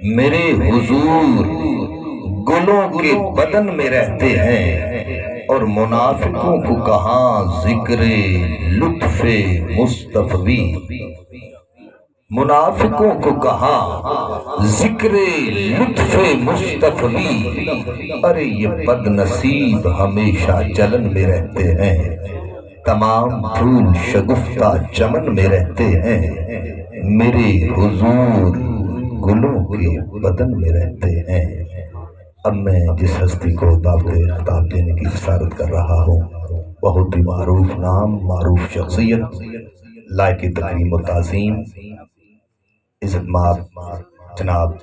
میرے حضور گلوں کے بدن میں رہتے ہیں، اور منافقوں کو کہاں ذکر لطف مصطفی، منافقوں کو کہاں ذکر لطف مصطفی، ارے یہ بد نصیب ہمیشہ چلن میں رہتے ہیں، تمام پھول شگفتہ چمن میں رہتے ہیں، میرے حضور گلوں کے بدن میں رہتے ہیں۔ اب میں جس ہستی کو دعوت خطاب دینے کی بشارت کر رہا ہوں، بہت ہی معروف نام، معروف شخصیت، لائق تکریم و تعظیم، عزت مآب جناب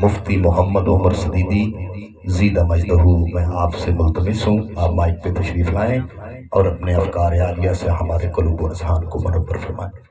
مفتی محمد عمر سدیدی زیدہ مجدہ، میں آپ سے ملتمس ہوں آپ مائک پہ تشریف لائیں اور اپنے افکار عالیہ سے ہمارے قلوب و اذہان کو منور فرمائیں۔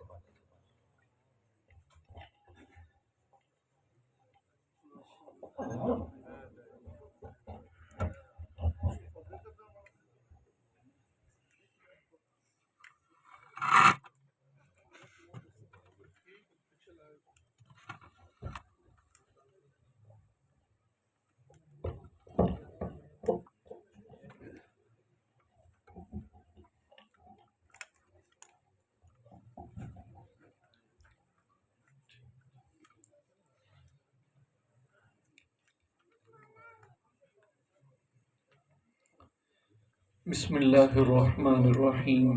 بسم اللہ الرحمن الرحیم،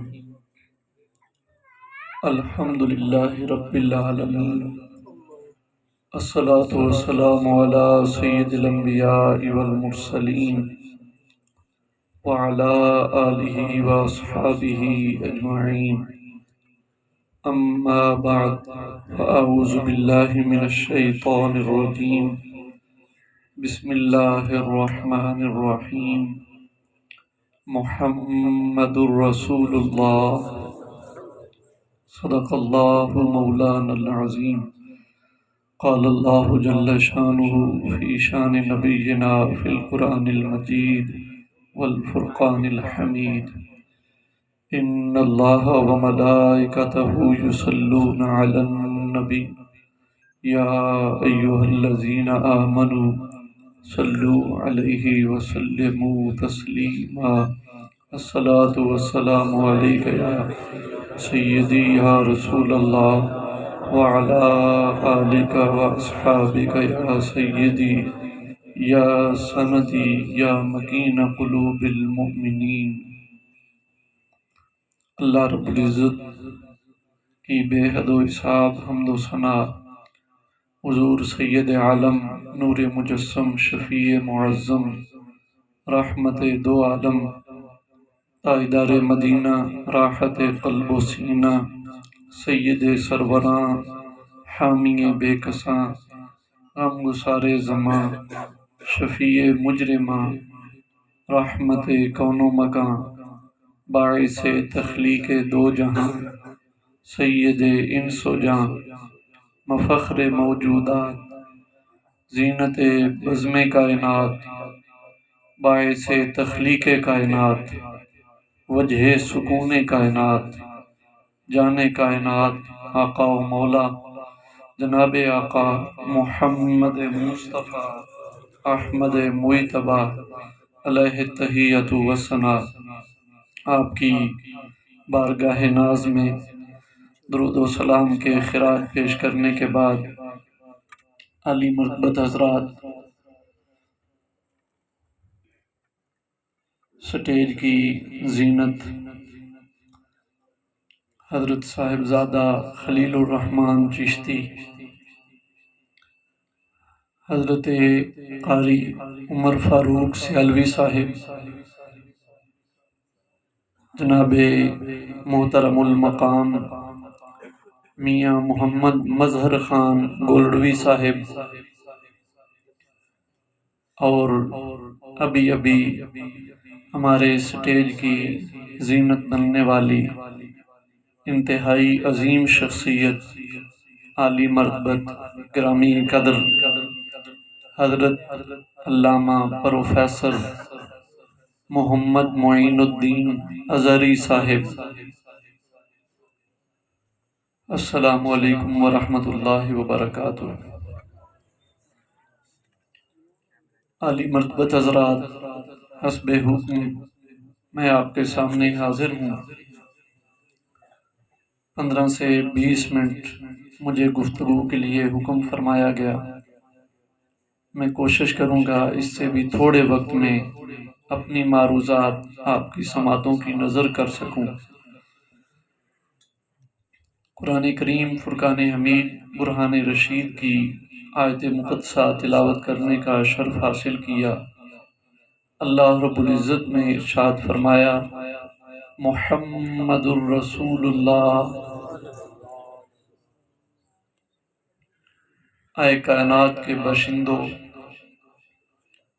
الحمد للہ رب العالمین، الصلاة والسلام علی سید الانبیاء والمرسلین وعلی آلہ واصحابہ اجمعین، اما بعد فاعوذ باللہ من الشیطان الرجیم، بسم اللہ الرحمن الرحیم، محمد الرسول اللہ، صدق اللہ مولانا العظیم، قال اللہ جل شانہ فی شان نبینا فی القرآن المجید والفرقان الحمید، ان اللہ وملائکتہ یصلون علی النبی یا ایہا الذین آمنوا صلوا علیہ وسلموا تسلیما، الصلاة والسلام علیک یا سیدی یا رسول اللہ وعلی آلک واصحابک یا سیدی یا سندی یا مکین قلوب المؤمنین۔ اللہ رب العزت کی بے حد و حساب حمد و ثنا حضور سید عالم نور مجسم شفیع معظم رحمت دو عالم تاجدار مدینہ راحت قلب و سینہ سید سروراں حامی بے کساں غم گسار زماں شفیع مجرماں رحمت کون و مکاں باعث تخلیق دو جہاں سید انس و جاں مفخر موجودات زینت بزم کائنات باعث تخلیق کائنات وجہ سکون کائنات جان کائنات آقا و مولا جناب آقا محمد مصطفیٰ احمد مجتبیٰ علیہ التحیۃ والثناء، آپ کی بارگاہ ناز میں درود و سلام کے خراج پیش کرنے کے بعد عالی مرتبت حضرات، سٹیج کی زینت حضرت صاحبزادہ خلیل الرحمن چشتی، حضرت قاری عمر فاروق سیالوی صاحب، جناب محترم المقام میاں محمد مظہر خان گولڈوی صاحب، اور ابھی ہمارے سٹیج کی زینت بننے والی انتہائی عظیم شخصیت عالی مرتبت گرامی قدر حضرت علامہ پروفیسر محمد معین الدین ازہری صاحب، السلام علیکم ورحمۃ اللہ وبرکاتہ۔ عالی مرتبت حضرات، حسب حکم میں آپ کے سامنے حاضر ہوں۔ 15 سے 20 منٹ مجھے گفتگو کے لیے حکم فرمایا گیا۔ میں کوشش کروں گا اس سے بھی تھوڑے وقت میں اپنی معروضات آپ کی سماعتوں کی نظر کر سکوں۔ قرآن کریم فرقان حمید برہان رشید کی آیت مقدسہ تلاوت کرنے کا شرف حاصل کیا۔ اللہ رب العزت نے ارشاد فرمایا، محمد الرسول اللہ۔ اے کائنات کے باشندوں،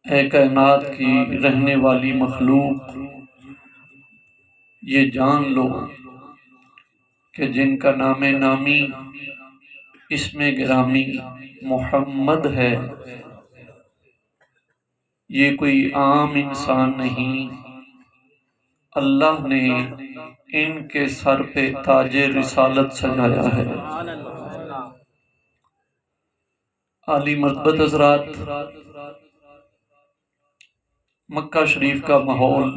اے کائنات کی رہنے والی مخلوق، یہ جان لو کہ جن کا نام نامی اسم گرامی محمد ہے، یہ کوئی عام انسان نہیں، اللہ نے ان کے سر پہ تاج رسالت سجایا ہے۔ عالی مرتبت حضرات، مکہ شریف کا ماحول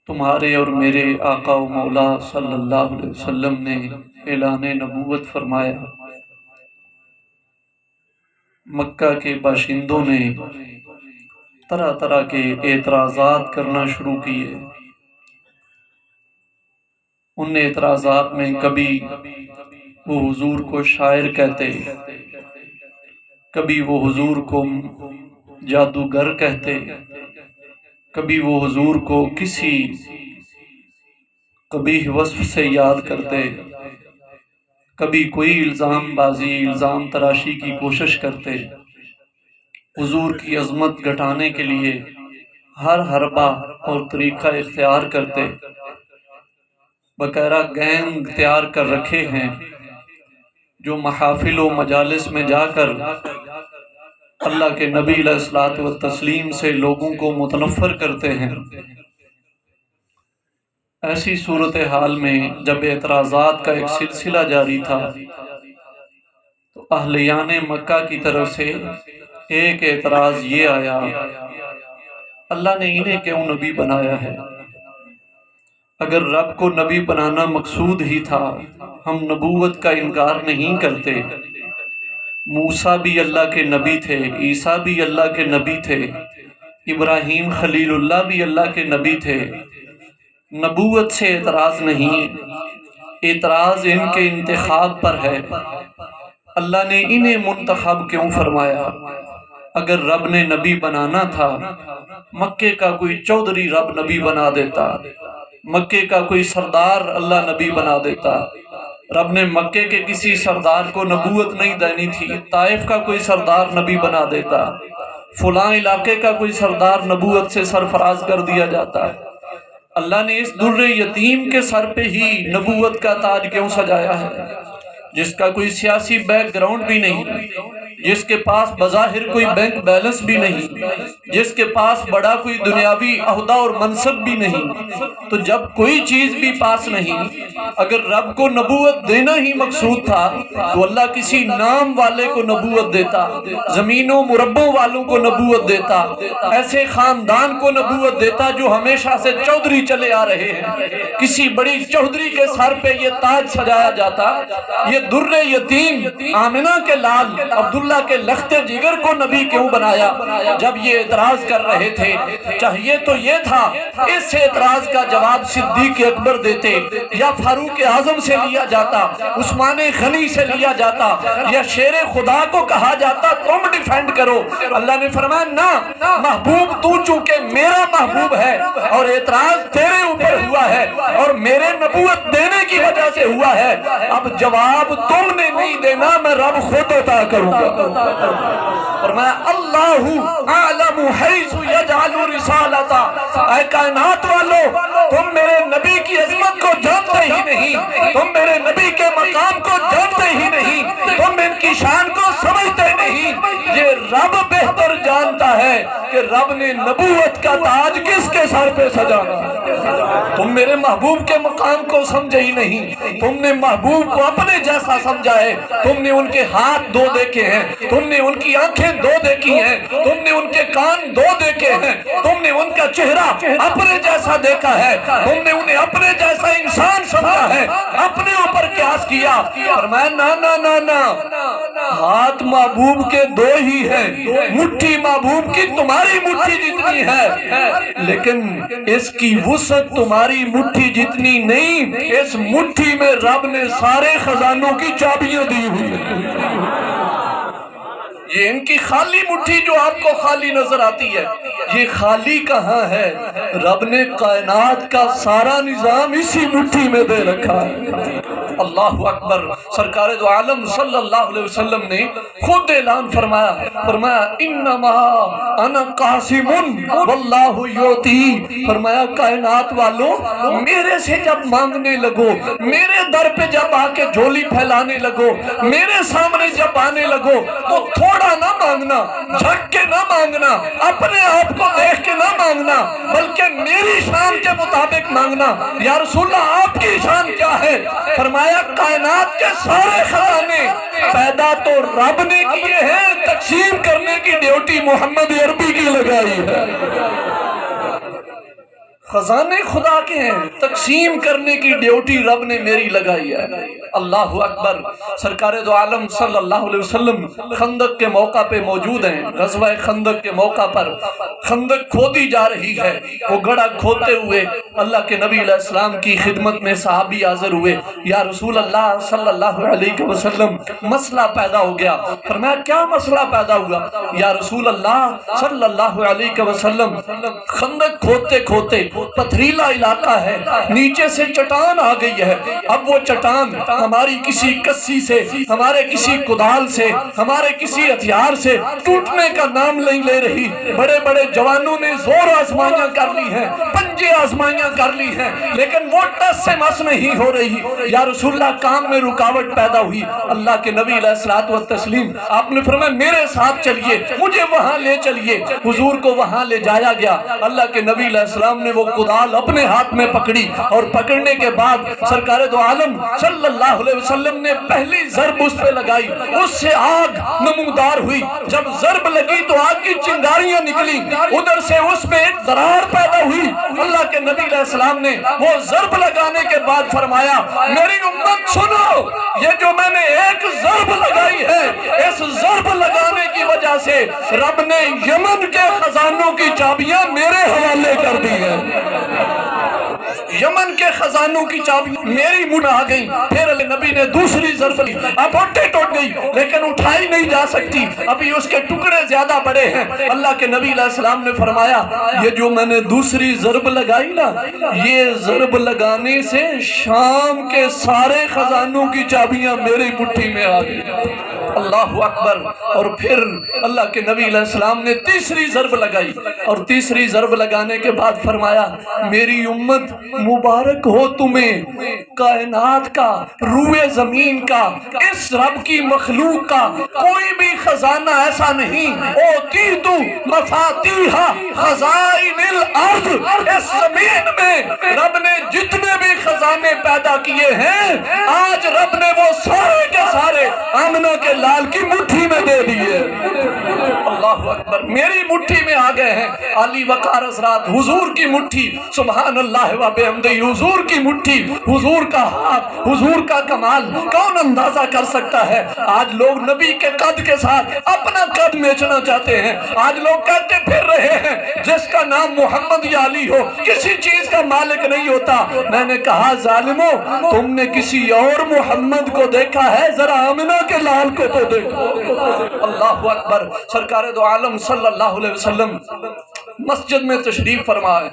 تمہارے اور میرے آقا و مولا صلی اللہ علیہ وسلم نے اعلان نبوت فرمایا۔ مکہ کے باشندوں نے طرح طرح کے اعتراضات کرنا شروع کیے۔ ان اعتراضات میں کبھی وہ حضور کو شاعر کہتے، کبھی وہ حضور کو جادوگر کہتے، کبھی وہ حضور کو کسی قبیح وصف سے یاد کرتے، کبھی کوئی الزام بازی، الزام تراشی کی کوشش کرتے۔ حضور کی عظمت گھٹانے کے لیے ہر حربہ اور طریقہ اختیار کرتے۔ باقاعدہ گینگ تیار کر رکھے ہیں جو محافل و مجالس میں جا کر اللہ کے نبی علیہ الصلوۃ والتسلیم سے لوگوں کو متنفر کرتے ہیں۔ ایسی صورتحال میں جب اعتراضات کا ایک سلسلہ جاری تھا تو اہلیان مکہ کی طرف سے ایک اعتراض یہ آیا، اللہ نے انہیں کیوں نبی بنایا ہے؟ اگر رب کو نبی بنانا مقصود ہی تھا، ہم نبوت کا انکار نہیں کرتے۔ موسیٰ بھی اللہ کے نبی تھے، عیسیٰ بھی اللہ کے نبی تھے، ابراہیم خلیل اللہ بھی اللہ کے نبی تھے۔ نبوت سے اعتراض نہیں، اعتراض ان کے انتخاب پر ہے۔ اللہ نے انہیں منتخب کیوں فرمایا؟ اگر رب نے نبی بنانا تھا، مکے کا کوئی چودھری رب نبی بنا دیتا، مکے کا کوئی سردار اللہ نبی بنا دیتا۔ رب نے مکے کے کسی سردار کو نبوت نہیں دینی تھی، طائف کا کوئی سردار نبی بنا دیتا، فلاں علاقے کا کوئی سردار نبوت سے سرفراز کر دیا جاتا۔ اللہ نے اس در یتیم کے سر پہ ہی نبوت کا تاج کیوں سجایا ہے، جس کا کوئی سیاسی بیک گراؤنڈ بھی نہیں، جس کے پاس بظاہر کوئی بینک بیلنس بھی نہیں، جس کے پاس بڑا کوئی دنیاوی عہدہ اور منصب بھی نہیں؟ تو جب کوئی چیز بھی پاس نہیں، اگر رب کو نبوت دینا ہی مقصود تھا تو اللہ کسی نام والے کو نبوت دیتا، زمینوں مربوں والوں کو نبوت دیتا، ایسے خاندان کو نبوت دیتا جو ہمیشہ سے چودھری چلے آ رہے ہیں۔ کسی بڑی چودھری کے سر پہ یہ تاج سجایا جاتا۔ یہ در یتیم آمنہ کے لال عبداللہ کے لخت جگر کو نبی کیوں بنایا؟ جب یہ اعتراض کر رہے تھے، چاہیے تو یہ تھا اس اعتراض کا جواب صدیق اکبر دیتے، یا فاروق اعظم سے لیا جاتا، عثمان غنی سے لیا جاتا، یا شیر خدا کو کہا جاتا تم ڈیفینڈ کرو۔ اللہ نے فرمایا نہ، محبوب تو چونکہ میرا محبوب ہے اور اعتراض تیرے اوپر ہوا ہے اور میرے نبوت دینے کی وجہ سے ہوا ہے، اب جواب تم نے نہیں دینا، میں رب خود عطا کروں گا۔ فرمایا اللہ اعلم حیث یجعل رسالتا، اے کائنات والو، تم میرے نبی کی عظمت کو جانتے ہی نہیں، تم میرے نبی کے مقام کو جانتے ہی نہیں، تم ان کی شان کو سمجھتے نہیں۔ یہ رب بہتر جانتا ہے کہ رب نے نبوت کا تاج کس کے سر پہ سجانا ہے۔ تم میرے محبوب کے مقام کو سمجھے ہی نہیں، تم نے محبوب کو اپنے جیسا سمجھا ہے، تم نے ان کے ہاتھ دو دیکھے ہیں، تم نے ان کی آنکھیں دو دیکھی ہیں، تم نے ان کے کان دو دیکھے ہیں، تم نے ان کا چہرہ اپنے جیسا دیکھا ہے، تم نے انہیں اپنے جیسا انسان سمجھا ہے، اپنے اوپر قیاس کیا۔ فرمایا نا نا نا نا، ہاتھ محبوب کے دو ہی ہیں، مٹھی محبوب کی تمہاری مٹھی جتنی ہے، لیکن اس کی وسعت تمہاری مٹھی جتنی نہیں، اس مٹھی میں رب نے سارے خزانوں کی چابیاں دی ہوئی ہیں۔ یہ ان کی خالی مٹھی جو آپ کو خالی نظر آتی ہے، یہ خالی کہاں ہے؟ رب نے کائنات کا سارا نظام اسی مٹھی میں دے رکھا ہے۔ اللہ اکبر۔ سرکار دو عالم صلی اللہ علیہ وسلم نے خود اعلان فرمایا انما انا قاسم واللہ یعطی۔ فرمایا کائنات والوں، میرے سے جب مانگنے لگو، میرے در پہ جب آ کے جھولی پھیلانے لگو، میرے سامنے جب آنے لگو، تو تھوڑا نہ مانگنا، جھک کے نہ مانگنا، اپنے آپ کو دیکھ کے نہ مانگنا، بلکہ میری شان کے مطابق مانگنا۔ یا رسول اللہ آپ کی شان کیا ہے؟ فرمایا کائنات کے سارے خزانے پیدا تو رب نے کیے ہیں، تقسیم کرنے کی ڈیوٹی محمد عربی کی لگائی ہے۔ خزانے خدا کے ہیں، تقسیم کرنے کی ڈیوٹی رب نے میری لگائی ہے۔ اللہ اکبر۔ سرکار دو عالم صلی اللہ علیہ وسلم خندق کے موقع پہ موجود ہیں۔ غزوہ خندق کے موقع پر خندق کھودی جا رہی ہے، وہ گڑھا کھودتے ہوئے اللہ کے نبی علیہ السلام کی خدمت میں صحابی حاضر ہوئے۔ یا رسول اللہ صلی اللہ علیہ وسلم مسئلہ پیدا ہو گیا۔ فرمایا کیا مسئلہ پیدا ہوا؟ یا رسول اللہ صلی اللہ علیہ وسلم خندق کھودتے کھودتے پتھریلا علاقہ ہے، نیچے سے چٹان آ گئی ہے، اب وہ چٹان ہماری کسی کسی سے، ہمارے کسی کدال سے، ہمارے کسی ہتھیار سے ٹوٹنے کا نام نہیں لے رہی۔ بڑے بڑے جوانوں نے زور آزمائیاں کر لی ہیں، پنجے آزمائیاں کر لی ہیں، لیکن وہ ٹس سے مس نہیں ہو رہی۔ یا رسول اللہ کام میں رکاوٹ پیدا ہوئی۔ اللہ کے نبی علیہ الصلوۃ والتسلیم آپ نے فرمایا میرے ساتھ چلیے، مجھے وہاں لے چلیے۔ حضور کو وہاں لے جایا گیا۔ اللہ کے نبی علیہ السلام نے وہ کدال اپنے ہاتھ میں پکڑی، اور پکڑنے کے بعد سرکار دو عالم صلی اللہ علیہ وسلم نے پہلی ضرب اس پہ لگائی، اس سے آگ نمودار ہوئی۔ جب ضرب لگی تو آگ کی چنگاریاں نکلی، ادھر سے اس میں ایک درار پیدا ہوئی۔ اللہ کے نبی علیہ السلام نے وہ ضرب لگانے کے بعد فرمایا میری امت سنو، یہ جو میں نے ایک ضرب لگائی ہے، اس ضرب لگانے کی وجہ سے رب نے یمن کے خزانوں کی چابیاں میرے حوالے کر دی ہیں۔ یمن کے خزانوں کی چابی میری منہ آ گئی۔ پھر اللہ نبی نے دوسری ضرب لی، اب ٹوٹ گئی لیکن اٹھائی نہیں جا سکتی، ابھی اس کے ٹکڑے زیادہ بڑے ہیں۔ اللہ کے نبی علیہ السلام نے فرمایا یہ جو میں نے دوسری ضرب لگائی نا، یہ ضرب لگانے سے شام کے سارے خزانوں کی چابیاں میری مٹھی میں آ گئی۔ اللہ اکبر۔ اور پھر اللہ کے نبی علیہ السلام نے تیسری ضرب لگائی، اور تیسری ضرب لگانے کے بعد فرمایا میری امت مبارک ہو تمہیں، کائنات کا، روئے زمین کا، اس رب کی مخلوق کا کوئی بھی خزانہ ایسا نہیں۔ اوتیتو مفاتیح خزائن الارض، اس زمین میں رب نے جتنے بھی خزانے پیدا کیے ہیں، آج رب نے وہ سارے کے سارے آمنہ کے لال کی مٹھی میں دے دیے۔ اللہ اکبر۔ میری مٹھی میں آ گئے ہیں۔ علی وقار حضرات، حضور کی مٹھی، سبحان اللہ و بحمدہ، حضور کی مٹھی، حضور کا ہاتھ، حضور کا کمال کون اندازہ کر سکتا ہے؟ آج لوگ نبی کے قد کے ساتھ اپنا قد بیچنا چاہتے ہیں۔ آج لوگ کہتے پھر رہے ہیں جس کا نام محمد یا علی ہو کسی چیز کا مالک نہیں ہوتا۔ میں نے کہا ظالمو، تم نے کسی اور محمد کو دیکھا ہے؟ ذرا آمنہ کے لال کو تو دیکھو۔ اللہ اکبر۔ سرکار دو عالم صلی اللہ علیہ وسلم مسجد میں تشریف فرما ہے۔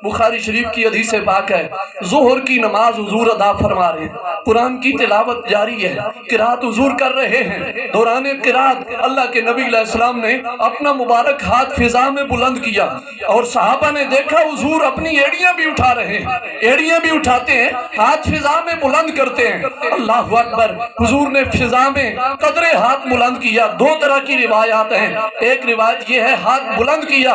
بخاری شریف کی حدیث پاک ہے، ظہر کی نماز حضور ادا فرما رہے ہیں، قرآن کی تلاوت جاری ہے، قرات حضور کر رہے ہیں۔ دوران قرات اللہ کے نبی علیہ السلام نے اپنا مبارک ہاتھ فضا میں بلند کیا، اور صحابہ نے دیکھا حضور اپنی ایڑیاں بھی اٹھا رہے ہیں، ایڑیاں بھی اٹھاتے ہیں، ہاتھ فضا میں بلند کرتے ہیں۔ اللہ اکبر۔ حضور نے فضا میں قدرے ہاتھ بلند کیا۔ دو طرح کی روایات ہیں، ایک روایت یہ ہے ہاتھ بلند کیا،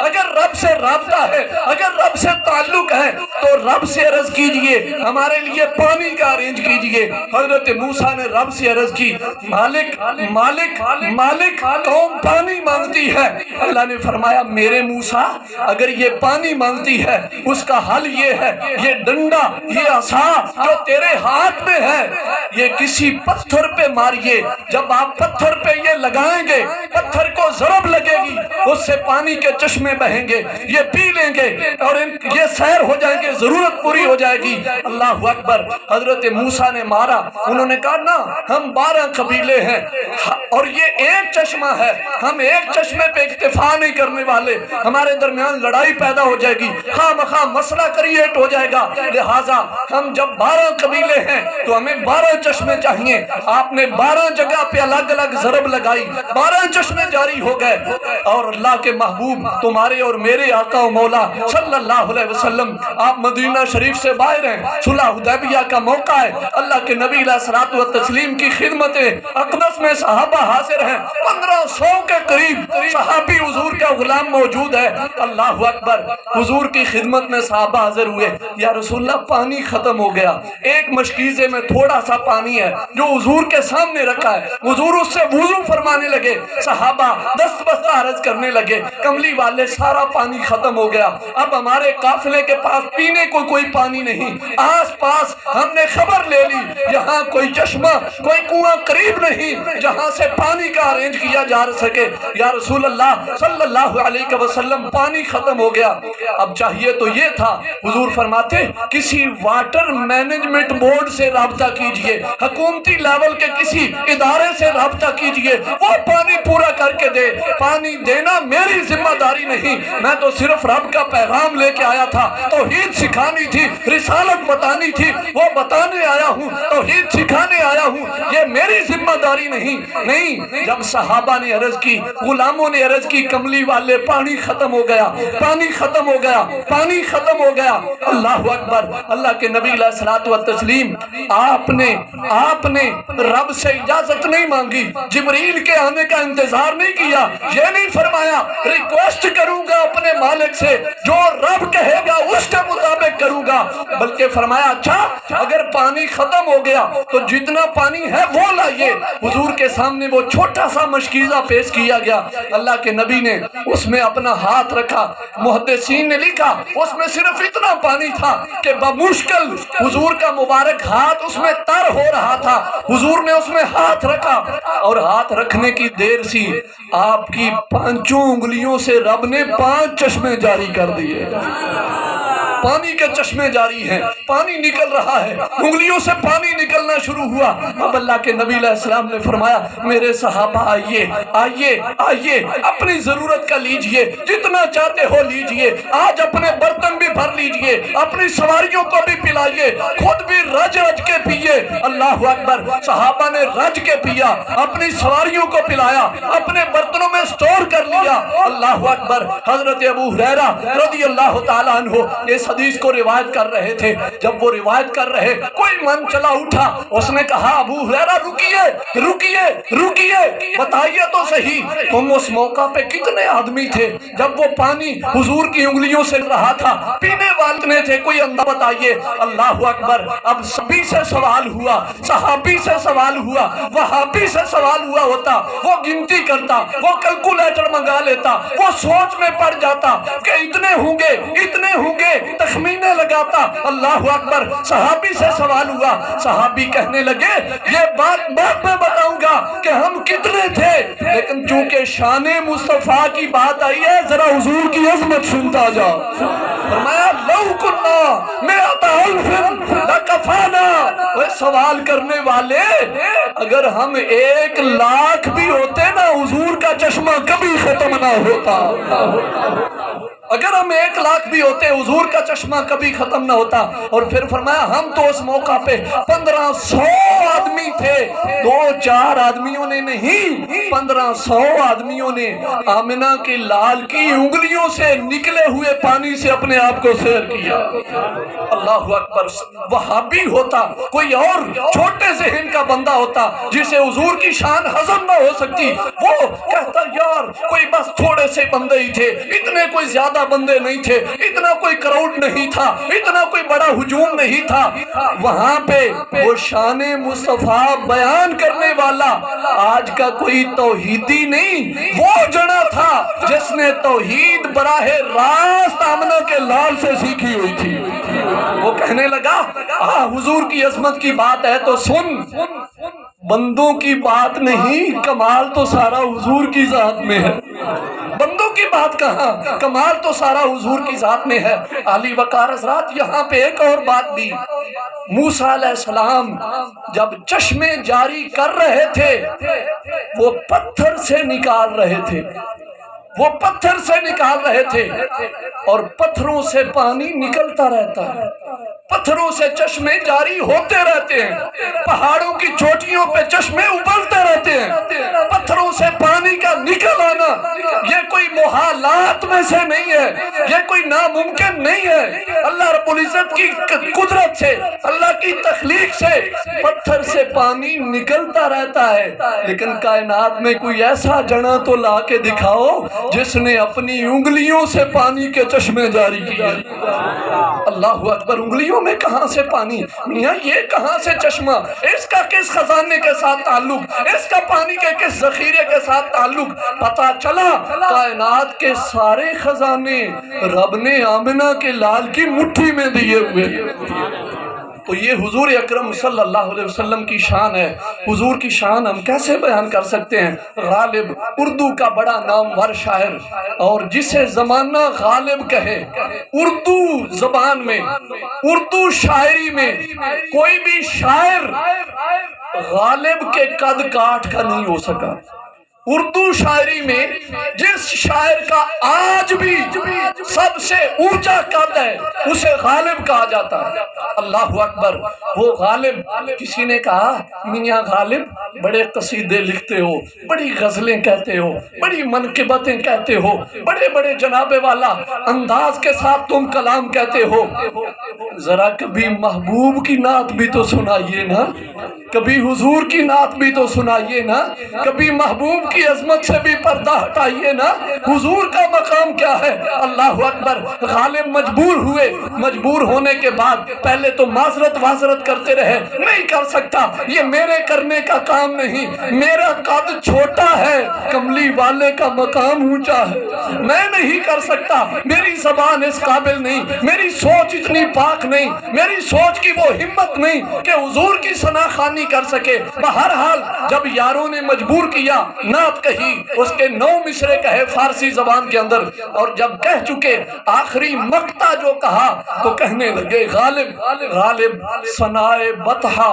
اگر رب سے رابطہ ہے، اگر رب سے تعلق ہے تو رب سے عرض کیجئے ہمارے لیے پانی کا ارینج کیجئے۔ حضرت موسیٰ نے رب سے عرض کی، مالک مالک مالک قوم پانی مانگتی ہے۔ اللہ نے فرمایا میرے موسیٰ اگر یہ پانی مانگتی ہے اس کا حل یہ ہے، یہ ڈنڈا، یہ عصا جو تیرے ہاتھ میں ہے یہ کسی پتھر پہ ماریے، جب آپ پتھر پہ یہ لگائیں گے پتھر کو ضرب لگے گی، اس سے پانی کے چشمے بہیں گے، یہ پی لیں گے اور یہ سیر ہو جائیں گے، ضرورت پوری ہو جائے گی۔ اللہ اکبر۔ حضرت موسیٰ نے مارا، انہوں نے کہا نا ہم 12 قبیلے ہیں اور یہ ایک چشمہ ہے، ہم ایک چشمے پہ اکتفا نہیں کرنے والے، ہمارے درمیان لڑائی پیدا ہو جائے گی، خواہ مخواہ مسئلہ کریٹ ہو جائے گا، لہٰذا ہم جب 12 قبیلے ہیں تو ہمیں 12 چشمے چاہیے۔ آپ نے 12 جگہ پہ الگ الگ ضرب لگائی، 12 چشمے جاری ہو گئے، اور اللہ کے محبوب تمہارے اور میرے آقا و مولا صلی اللہ علیہ وسلم آپ مدینہ شریف سے باہر ہیں، صلح حدیبیہ کا موقع ہے، اللہ کے نبی علیہ الصلوۃ والتسلیم کی خدمت اقدس میں صحابہ حاضر ہیں، 1500 کے قریب صحابی حضور کا غلام موجود ہے۔ اللہ اکبر۔ حضور کی خدمت میں صحابہ حاضر ہوئے، یا رسول اللہ پانی ختم ہو گیا، ایک مشکیزے میں تھوڑا سا پانی ہے جو حضور کے سامنے رکھا ہے، حضور اس سے وضو فرمانے لگے، صحابہ دست بستہ عرض کرنے لگے، کملی والے سارا پانی ختم ہو گیا، اب ہمارے قافلے کے پاس پینے کو کوئی پانی نہیں، آس پاس ہم نے خبر لے لی یہاں کوئی چشمہ کوئی کنواں قریب نہیں جہاں سے پانی کا ارینج کیا جا سکے، یا رسول اللہ صلی اللہ علیہ وسلم پانی ختم ہو گیا۔ اب چاہیے تو یہ تھا، حضور فرماتے کسی واٹر مینجمنٹ بورڈ سے رابطہ کیجئے، حکومتی لیول کے کسی ادارے سے رابطہ کیجئے، وہ پانی پورا کر کے دے۔ پانی دینا میری ذمہ داری نہیں، میں تو صرف رب کا پیغام لے کے آیا تھا، توحید سکھانی تھی، رسالت بتانی تھی، وہ بتانے آیا ہوں، توحید سکھانے آیا ہوں، یہ میری ذمہ داری نہیں۔ جب صحابہ نے عرض کی، غلاموں نے عرض کی، کملی والے پانی ختم ہو گیا، پانی ختم ہو گیا، پانی ختم ہو گیا۔ اللہ اکبر۔ اللہ کے نبی علیہ الصلوۃ والتسلیم آپ نے رب سے اجازت نہیں مانگی، جبریل کے آنے کا انتظار نہیں کیا، یہ نہیں فرمایا ریکویسٹ کروں گا اپنے مالک سے، جو رب کہے گا اس کے مطابق کروں گا، بلکہ فرمایا اچھا اگر پانی ختم ہو گیا تو جتنا پانی ہے وہ لائیے۔ حضور کے سامنے وہ چھوٹا سا مشکیزہ پیش کیا گیا، اللہ کے نبی نے اس میں اپنا ہاتھ رکھا، محدثین نے لکھا اس میں صرف اتنا پانی تھا کہ بمشکل حضور کا مبارک ہاتھ اس میں تر ہو رہا تھا، حضور نے اس میں ہاتھ رکھا اور ہاتھ رکھنے کی دیر سی آپ کی 5 انگلیوں سے رب نے 5 چشمے جاری کر دیے، پانی کے چشمے جاری ہیں، پانی نکل رہا ہے، انگلیوں سے پانی نکلنا شروع ہوا۔ اب اللہ کے نبی علیہ السلام نے فرمایا میرے صحابہ آئیے آئیے آئیے، اپنی ضرورت کا لیجئے، جتنا چاہتے ہو لیجئے، آج اپنے برتن بھی بھر لیجئے، اپنی سواریوں کو بھی پلائیے، خود بھی رج رج کے پیئے۔ اللہ اکبر۔ صحابہ نے رج کے پیا، اپنی سواریوں کو پلایا، اپنے برتنوں میں سٹور کر لیا۔ اللہ اکبر۔ حضرت ابو ہریرہ رضی اللہ تعالیٰ عنہ اس حدیث کو روایت کر رہے تھے، جب وہ روایت کر رہے کوئی من چلا اٹھا، اس نے کہا ابو ہریرہ رکیے رکیے رکیے، بتائیے تو صحیح تم اس موقع پہ کتنے آدمی تھے جب وہ پانی حضور کی انگلیوں سے رہا تھا، پینے والے تھے، کوئی اندازہ بتائیے۔ اللہ اکبر۔ اب سبھی سے سوال ہوا، صحابی سے سوال ہوا، وہابی سے سوال ہوا ہوتا، وہ گنتی کرتا، وہ کیلکولیٹر منگا لیتا، وہ سوچ میں پڑ جاتا کہ اتنے ہوں گے تخمینے لگاتا۔ اللہ اکبر۔ صحابی سے سوال ہوا، صحابی کہنے لگے یہ بات میں بتاؤں گا کہ ہم کتنے تھے، لیکن چونکہ شان مصطفیٰ کی بات آئی ہے ذرا حضور کی عظمت سنتا جا۔ فرمایا لو کنا مئۃ الف لکفانا، وہ سوال کرنے والے اگر ہم 1 لاکھ بھی ہوتے نا حضور کا چشمہ کبھی ختم نہ ہوتا۔ اگر ہم 1 لاکھ بھی ہوتے حضور کا چشمہ کبھی ختم نہ ہوتا۔ اور پھر فرمایا ہم تو اس موقع پہ 1500 آدمی تھے، 2-4 آدمیوں نے نہیں، 1500 آدمیوں نے آمنہ کے لال کی انگلیوں سے نکلے ہوئے پانی سے اپنے آپ کو سیر کیا۔ اللہ اکبر۔ وہابی ہوتا، کوئی اور چھوٹے ذہن کا بندہ ہوتا جسے حضور کی شان ہضم نہ ہو سکتی، وہ کہتا یار کوئی بس تھوڑے سے بندے ہی تھے، اتنے کوئی زیادہ بندے نہیں تھے، اتنا کوئی کراؤڈ نہیں تھا، اتنا کوئی بڑا ہجوم نہیں تھا۔ وہاں پہ وہ شان مصطفیٰ بیان کرنے والا آج کا کوئی توحیدی نہیں، وہ جنا تھا جس نے توحید براہ راست آمنہ کے لال سے سیکھی ہوئی تھی۔ وہ کہنے لگا حضور کی عظمت کی بات ہے تو سن، بندوں کی بات نہیں، کمال تو سارا حضور کی ذات میں ہے۔ بندوں کی بات کہاں، کمال تو سارا حضور کی ذات میں ہے۔ علی وقار حضرات، یہاں پہ ایک اور بات بھی، موسیٰ علیہ السلام جب چشمے جاری کر رہے تھے وہ پتھر سے نکال رہے تھے، وہ پتھر سے نکال رہے تھے، اور پتھروں سے پانی نکلتا رہتا ہے، پتھروں سے چشمے جاری ہوتے رہتے ہیں، پہاڑوں کی چوٹیوں پہ چشمے ابلتے رہتے ہیں، پتھروں سے پانی کا نکل آنا یہ کوئی محالات میں سے نہیں ہے، یہ کوئی ناممکن نہیں ہے۔ اللہ رب العزت کی قدرت سے، اللہ کی تخلیق سے پتھر سے پانی نکلتا رہتا ہے، لیکن کائنات میں کوئی ایسا جنا تو لا کے دکھاؤ جس نے اپنی انگلیوں سے پانی کے چشمے جاری کیے۔ اللہ اکبر۔ انگلیوں میں کہاں سے پانی؟ میاں یہ کہاں سے چشمہ؟ اس کا کس خزانے کے ساتھ تعلق؟ اس کا پانی کے کس ذخیرے کے ساتھ تعلق؟ پتا چلا کائنات کے سارے خزانے رب نے آمنہ کے لال کی مٹھی میں دیے ہوئے۔ تو یہ حضور اکرم صلی اللہ علیہ وسلم کی شان ہے۔ حضور کی شان ہم کیسے بیان کر سکتے ہیں؟ غالب اردو کا بڑا نامور شاعر، اور جسے زمانہ غالب کہے، اردو زبان میں، اردو شاعری میں کوئی بھی شاعر غالب کے قد کاٹ کا نہیں ہو سکا۔ اردو شاعری میں جس شاعر کا آج بھی سب سے اونچا قد ہے اسے غالب کہا جاتا ہے۔ اللہ اکبر۔ وہ غالب، کسی نے کہا میاں غالب بڑے قصیدے لکھتے ہو، بڑی غزلیں کہتے ہو، بڑی منقبتیں کہتے ہو، بڑے بڑے جناب والا انداز کے ساتھ تم کلام کہتے ہو، ذرا کبھی محبوب کی نعت بھی تو سنائیے نا، کبھی حضور کی نعت بھی تو سنائیے نا، کبھی محبوب کی عظمت سے بھی پردہ ہٹائیے نا، حضور کا مقام کیا ہے؟ اللہ اکبر۔ غالب مجبور ہوئے، مجبور ہونے کے بعد پہلے تو معذرت کرتے رہے، نہیں کر سکتا، یہ میرے کرنے کا کام نہیں، میرا قد چھوٹا ہے، کملی والے کا مقام اونچا ہے، میں نہیں کر سکتا، میری زبان اس قابل نہیں، میری سوچ اتنی پاک نہیں، میری سوچ کی وہ ہمت نہیں کہ حضور کی ثنا خوانی کر سکے۔ بہرحال جب یاروں نے مجبور کیا، نعت کہی، اس کے 9 مصرے کہے فارسی زبان کے اندر، اور جب کہہ چکے آخری مقطع جو کہا تو کہنے لگے غالب غالب ثنائے بطحہ،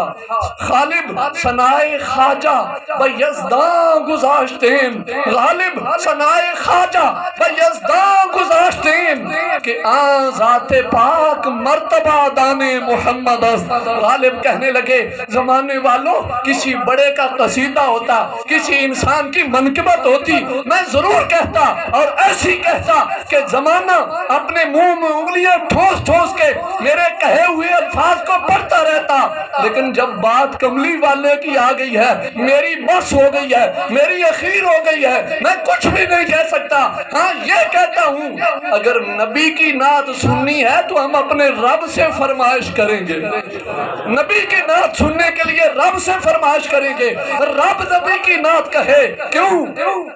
غالب ثنائے خواجہ بیزداں گذاشتین، غالب ثنائے خواجہ بیزداں گذاشتین، کہ آن ذات پاک مرتبہ دانے محمد است۔ غالب کہنے لگے زمانے والوں کسی بڑے کا قصیدہ ہوتا، کسی انسان کی منقبت ہوتی، میں ضرور کہتا اور ایسی کہتا کہ زمانہ اپنے منہ میں انگلیاں ٹھوس ٹھوس کے میرے کہے ہوئے الفاظ کو پڑھتا رہتا، لیکن جب بات کملی والے کی آ گئی ہے، میری بس ہو گئی ہے، میری اخیر ہو گئی ہے، میں کچھ بھی نہیں کہہ سکتا۔ ہاں یہ کہتا ہوں اگر نبی کی نعت سننی ہے تو ہم اپنے رب سے فرمائش کریں گے، نبی کی نعت سننے کے لیے رب سے فرمائش کریں گے، رب نبی کی نعت کہے، کیوں؟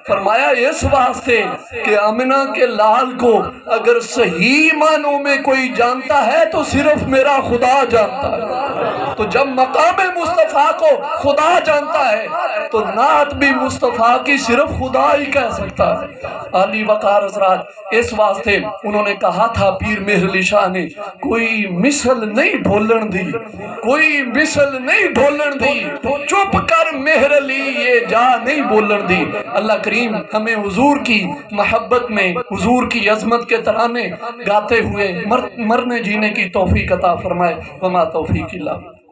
فرمایا اس واسطے کہ آمنہ کے لال کو اگر صحیح معنوں میں کوئی جانتا ہے تو صرف میرا خدا جانتا ہے۔ تو جب مقام مصطفیٰ کو خدا جانتا ہے تو نعت بھی مصطفیٰ کی صرف خدا ہی کہہ سکتا ہے۔ علی وقار حضرات اس واسطے انہوں نے کہا تھا پیر مہر علی شاہ نے، کوئی مثل نہیں ڈھولن دی، کوئی مثل نہیں ڈھولن دی، چپ کر مہر علی یہ جا نہیں بولن دی۔ اللہ کریم ہمیں حضور کی محبت میں حضور کی عظمت کے ترانے گاتے ہوئے مرنے جینے کی توفیق عطا فرمائے۔ وما توفیق اللہ۔